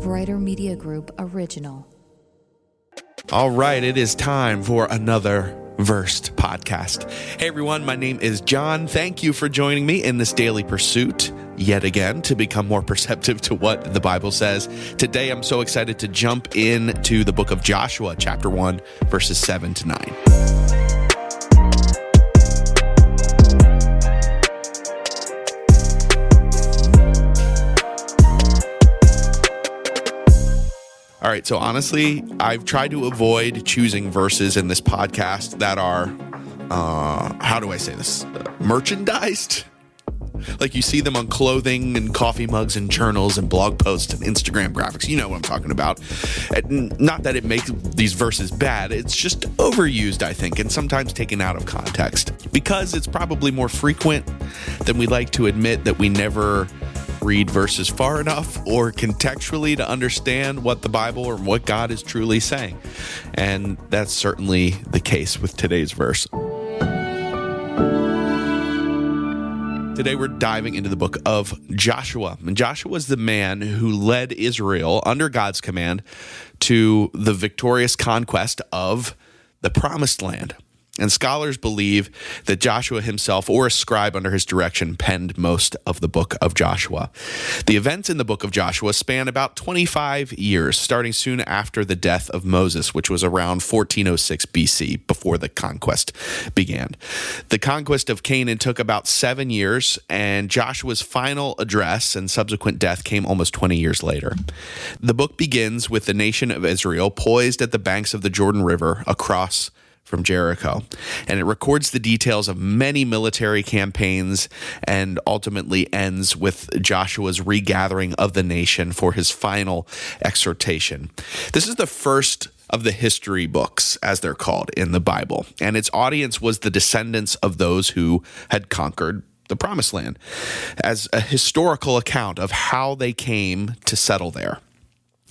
Brighter Media Group original. All right, it is time for another Versed podcast. Hey everyone, my name is John. Thank you for joining me in this daily pursuit yet again to become more perceptive to what the Bible says. Today, I'm so excited to jump into the book of Joshua, chapter 1, verses 7 to 9. All right, so honestly, I've tried to avoid choosing verses in this podcast that are, how do I say this, merchandised? Like you see them on clothing and coffee mugs and journals and blog posts and Instagram graphics. You know what I'm talking about. Not that it makes these verses bad. It's just overused, I think, and sometimes taken out of context. Because it's probably more frequent than we like to admit that we never read verses far enough or contextually to understand what the Bible or what God is truly saying. And that's certainly the case with today's verse. Today we're diving into the book of Joshua. And Joshua is the man who led Israel under God's command to the victorious conquest of the Promised Land. And scholars believe that Joshua himself, or a scribe under his direction, penned most of the book of Joshua. The events in the book of Joshua span about 25 years, starting soon after the death of Moses, which was around 1406 BC, before the conquest began. The conquest of Canaan took about 7 years, and Joshua's final address and subsequent death came almost 20 years later. The book begins with the nation of Israel poised at the banks of the Jordan River across from Jericho, and it records the details of many military campaigns and ultimately ends with Joshua's regathering of the nation for his final exhortation. This is the first of the history books, as they're called in the Bible, and its audience was the descendants of those who had conquered the Promised Land, as a historical account of how they came to settle there.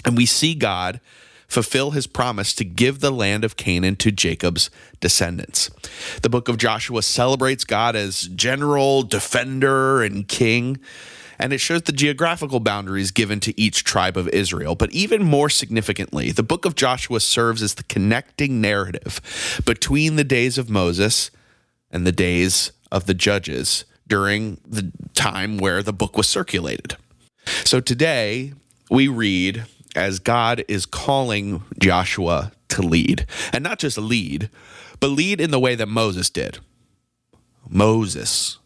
And we see God fulfill his promise to give the land of Canaan to Jacob's descendants. The book of Joshua celebrates God as general, defender, and king, and it shows the geographical boundaries given to each tribe of Israel. But even more significantly, the book of Joshua serves as the connecting narrative between the days of Moses and the days of the judges during the time where the book was circulated. So today, we read as God is calling Joshua to lead. And not just lead, but lead in the way that Moses did. Moses,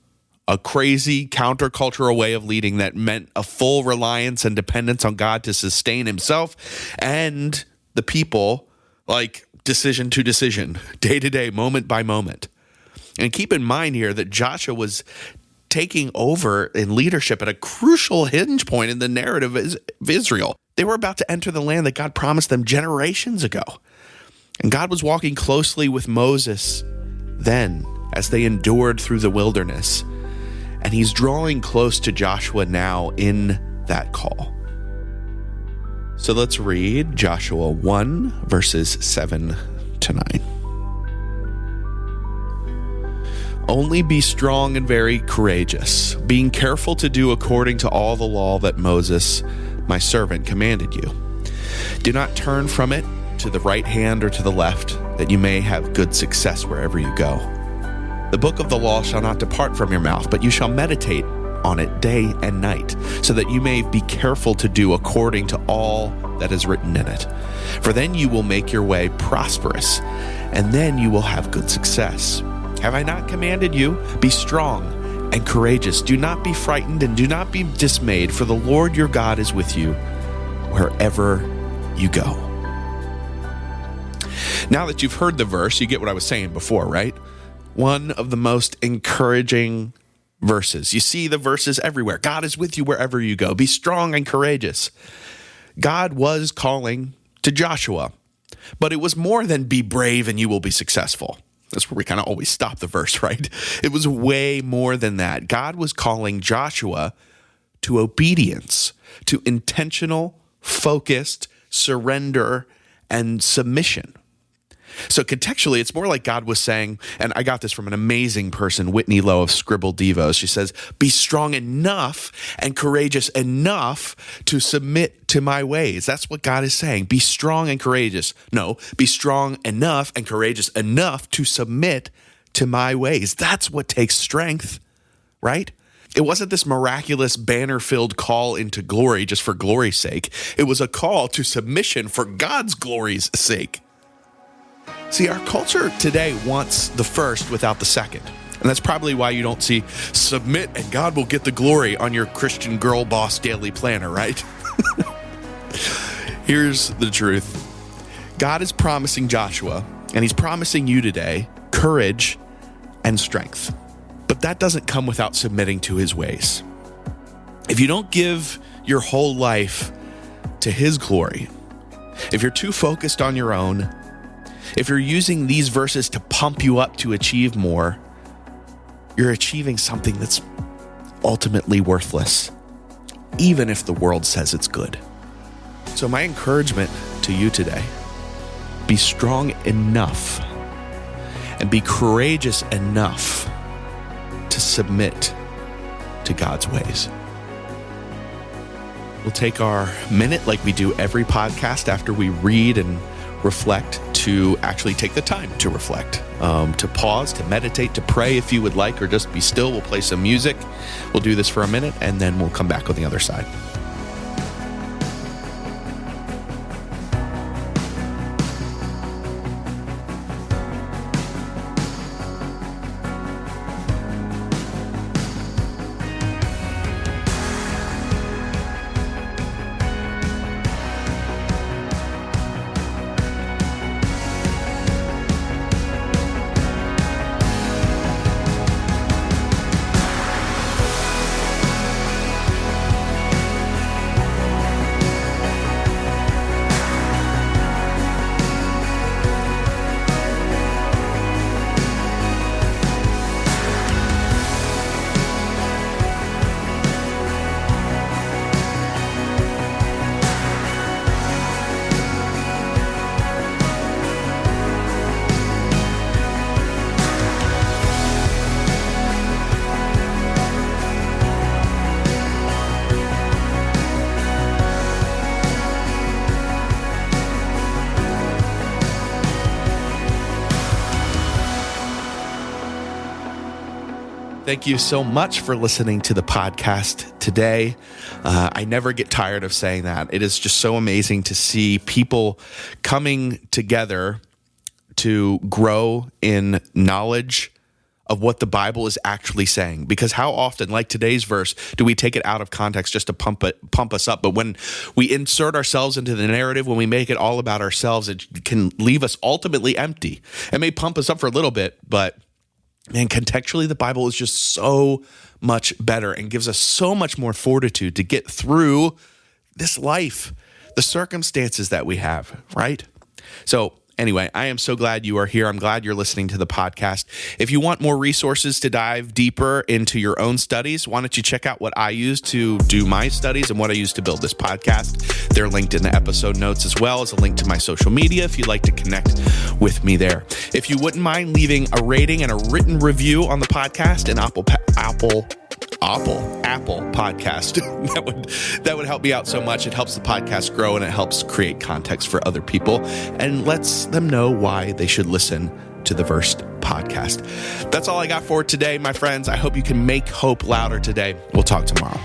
a crazy countercultural way of leading that meant a full reliance and dependence on God to sustain himself and the people, like decision to decision, day to day, moment by moment. And keep in mind here that Joshua was taking over in leadership at a crucial hinge point in the narrative of Israel. They were about to enter the land that God promised them generations ago. And God was walking closely with Moses then as they endured through the wilderness. And he's drawing close to Joshua now in that call. So let's read Joshua 1, verses 7 to 9. Only be strong and very courageous, being careful to do according to all the law that Moses, my servant, commanded you. Do not turn from it to the right hand or to the left, that you may have good success wherever you go. The book of the law shall not depart from your mouth, but you shall meditate on it day and night, so that you may be careful to do according to all that is written in it. For then you will make your way prosperous, and then you will have good success. Have I not commanded you? Be strong and courageous. Do not be frightened and do not be dismayed, for the Lord your God is with you wherever you go. Now that you've heard the verse, you get what I was saying before, right? One of the most encouraging verses. You see the verses everywhere. God is with you wherever you go. Be strong and courageous. God was calling to Joshua, but it was more than be brave and you will be successful. That's where we kind of always stop the verse, right? It was way more than that. God was calling Joshua to obedience, to intentional, focused surrender and submission. So contextually, it's more like God was saying, and I got this from an amazing person, Whitney Lowe of Scribble Devos. She says, be strong enough and courageous enough to submit to my ways. That's what God is saying. Be strong and courageous. No, be strong enough and courageous enough to submit to my ways. That's what takes strength, right? It wasn't this miraculous banner-filled call into glory just for glory's sake. It was a call to submission for God's glory's sake. See, our culture today wants the first without the second. And that's probably why you don't see submit and God will get the glory on your Christian Girl Boss daily planner, right? Here's the truth. God is promising Joshua, and he's promising you today, courage and strength. But that doesn't come without submitting to his ways. If you don't give your whole life to his glory, if you're too focused on your own, if you're using these verses to pump you up to achieve more, you're achieving something that's ultimately worthless, even if the world says it's good. So my encouragement to you today, be strong enough and be courageous enough to submit to God's ways. We'll take our minute like we do every podcast after we read and reflect to actually take the time to reflect, to pause, to meditate, to pray if you would like, or just be still. We'll play some music. We'll do this for a minute, and then we'll come back on the other side. Thank you so much for listening to the podcast today. I never get tired of saying that. It is just so amazing to see people coming together to grow in knowledge of what the Bible is actually saying. Because how often, like today's verse, do we take it out of context just to pump us up? But when we insert ourselves into the narrative, when we make it all about ourselves, it can leave us ultimately empty. It may pump us up for a little bit, but man, contextually, the Bible is just so much better and gives us so much more fortitude to get through this life, the circumstances that we have, right? So anyway, I am so glad you are here. I'm glad you're listening to the podcast. If you want more resources to dive deeper into your own studies, why don't you check out what I use to do my studies and what I use to build this podcast. They're linked in the episode notes, as well as a link to my social media if you'd like to connect with me there. If you wouldn't mind leaving a rating and a written review on the podcast and Apple podcast, that would help me out so much. It helps the podcast grow and it helps create context for other people and lets them know why they should listen to the Versed podcast. That's all I got for today, my friends. I hope you can make hope louder today. We'll talk tomorrow.